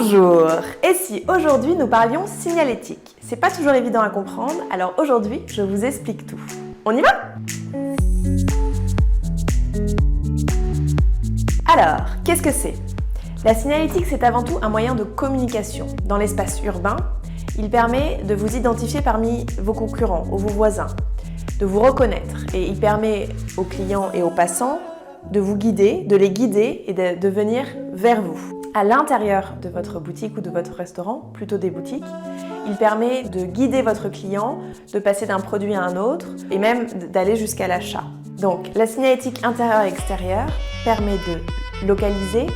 Bonjour! Et si aujourd'hui nous parlions signalétique? C'est pas toujours évident à comprendre, alors aujourd'hui je vous explique tout. On y va? Alors, qu'est-ce que c'est? La signalétique, c'est avant tout un moyen de communication. Dans l'espace urbain, il permet de vous identifier parmi vos concurrents ou vos voisins, de vous reconnaître, et il permet aux clients et aux passants de vous guider, de les guider et de venir vers vous. À l'intérieur de votre boutique ou de votre restaurant, plutôt des boutiques, il permet de guider votre client, de passer d'un produit à un autre et même d'aller jusqu'à l'achat. Donc, la signalétique intérieure et extérieure permet de localiser,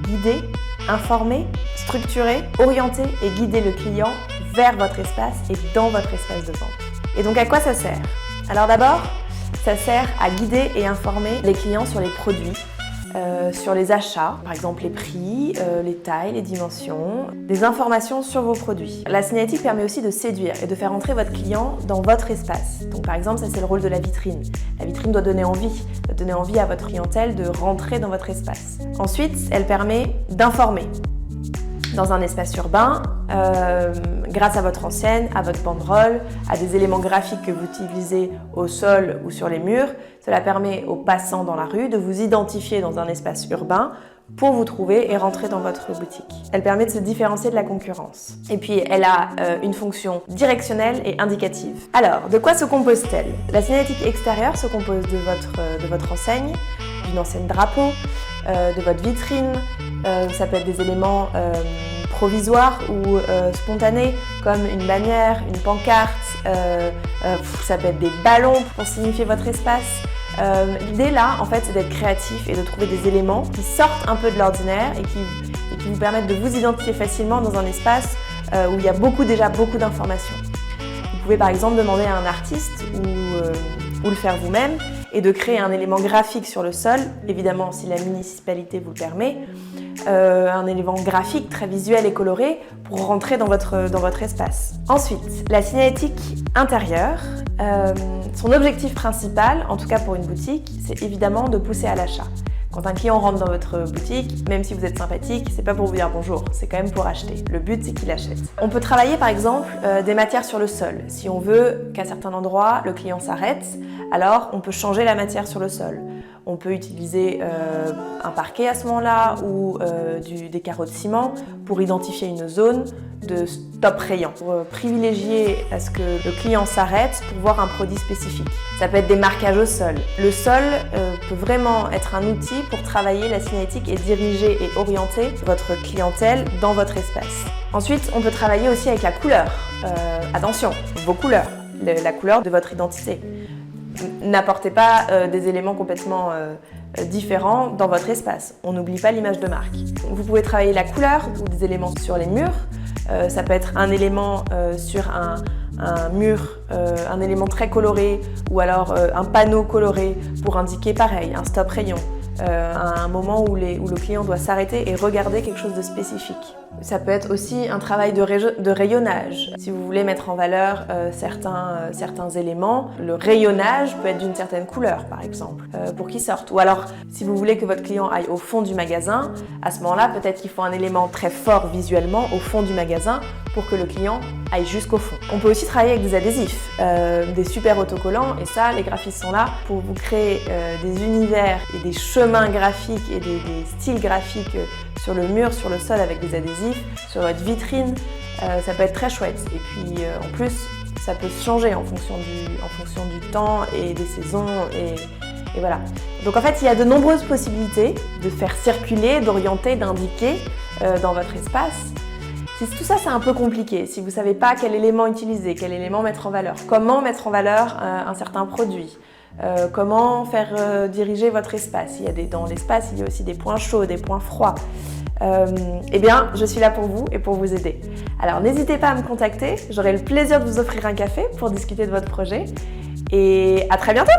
guider, informer, structurer, orienter et guider le client vers votre espace et dans votre espace de vente. Et donc, à quoi ça sert? Alors d'abord, ça sert à guider et informer les clients sur les produits, sur les achats, par exemple les prix, les tailles, les dimensions, des informations sur vos produits. La signalétique permet aussi de séduire et de faire entrer votre client dans votre espace. Donc par exemple, ça c'est le rôle de la vitrine. La vitrine doit donner envie à votre clientèle de rentrer dans votre espace. Ensuite, elle permet d'informer. Dans un espace urbain, grâce à votre enseigne, à votre banderole, à des éléments graphiques que vous utilisez au sol ou sur les murs, cela permet aux passants dans la rue de vous identifier dans un espace urbain pour vous trouver et rentrer dans votre boutique. Elle permet de se différencier de la concurrence. Et puis, elle a une fonction directionnelle et indicative. Alors, de quoi se compose-t-elle? La signalétique extérieure se compose de votre enseigne, d'une enseigne drapeau, de votre vitrine. Ça peut être des éléments provisoires ou spontanés comme une bannière, une pancarte, ça peut être des ballons pour signifier votre espace. L'idée là, en fait, c'est d'être créatif et de trouver des éléments qui sortent un peu de l'ordinaire et qui vous permettent de vous identifier facilement dans un espace où il y a déjà beaucoup d'informations. Vous pouvez par exemple demander à un artiste ou le faire vous-même et de créer un élément graphique sur le sol, évidemment si la municipalité vous le permet, un élément graphique très visuel et coloré pour rentrer dans votre espace. Ensuite, la signalétique intérieure, son objectif principal, en tout cas pour une boutique, c'est évidemment de pousser à l'achat. Quand un client rentre dans votre boutique, même si vous êtes sympathique, c'est pas pour vous dire bonjour, c'est quand même pour acheter. Le but, c'est qu'il achète. On peut travailler par exemple des matières sur le sol. Si on veut qu'à certains endroits, le client s'arrête, alors on peut changer la matière sur le sol. On peut utiliser un parquet à ce moment-là ou des carreaux de ciment pour identifier une zone de stop rayon, pour privilégier à ce que le client s'arrête pour voir un produit spécifique. Ça peut être des marquages au sol. Le sol peut vraiment être un outil pour travailler la signalétique et diriger et orienter votre clientèle dans votre espace. Ensuite, on peut travailler aussi avec la couleur. Attention, vos couleurs, la couleur de votre identité. N'apportez pas des éléments complètement différents dans votre espace. On n'oublie pas l'image de marque. Vous pouvez travailler la couleur ou des éléments sur les murs. Ça peut être un élément sur un mur, un élément très coloré ou alors un panneau coloré pour indiquer pareil, un stop rayon. À un moment où le client doit s'arrêter et regarder quelque chose de spécifique. Ça peut être aussi un travail de rayonnage. Si vous voulez mettre en valeur certains éléments, le rayonnage peut être d'une certaine couleur, par exemple, pour qu'il sorte. Ou alors, si vous voulez que votre client aille au fond du magasin, à ce moment-là, peut-être qu'il faut un élément très fort visuellement au fond du magasin pour que le client aille jusqu'au fond. On peut aussi travailler avec des adhésifs, des super autocollants, et ça, les graphistes sont là pour vous créer des univers et des chemins graphiques et des styles graphiques sur le mur, sur le sol avec des adhésifs, sur votre vitrine, ça peut être très chouette. Et puis en plus, ça peut changer en fonction du temps et des saisons et voilà. Donc en fait, il y a de nombreuses possibilités de faire circuler, d'orienter, d'indiquer dans votre espace. Tout ça, c'est un peu compliqué. Si vous ne savez pas quel élément utiliser, quel élément mettre en valeur, comment mettre en valeur un certain produit, comment faire diriger votre espace. Dans l'espace, il y a aussi des points chauds, des points froids. Eh bien, je suis là pour vous et pour vous aider. Alors, n'hésitez pas à me contacter. J'aurai le plaisir de vous offrir un café pour discuter de votre projet. Et à très bientôt!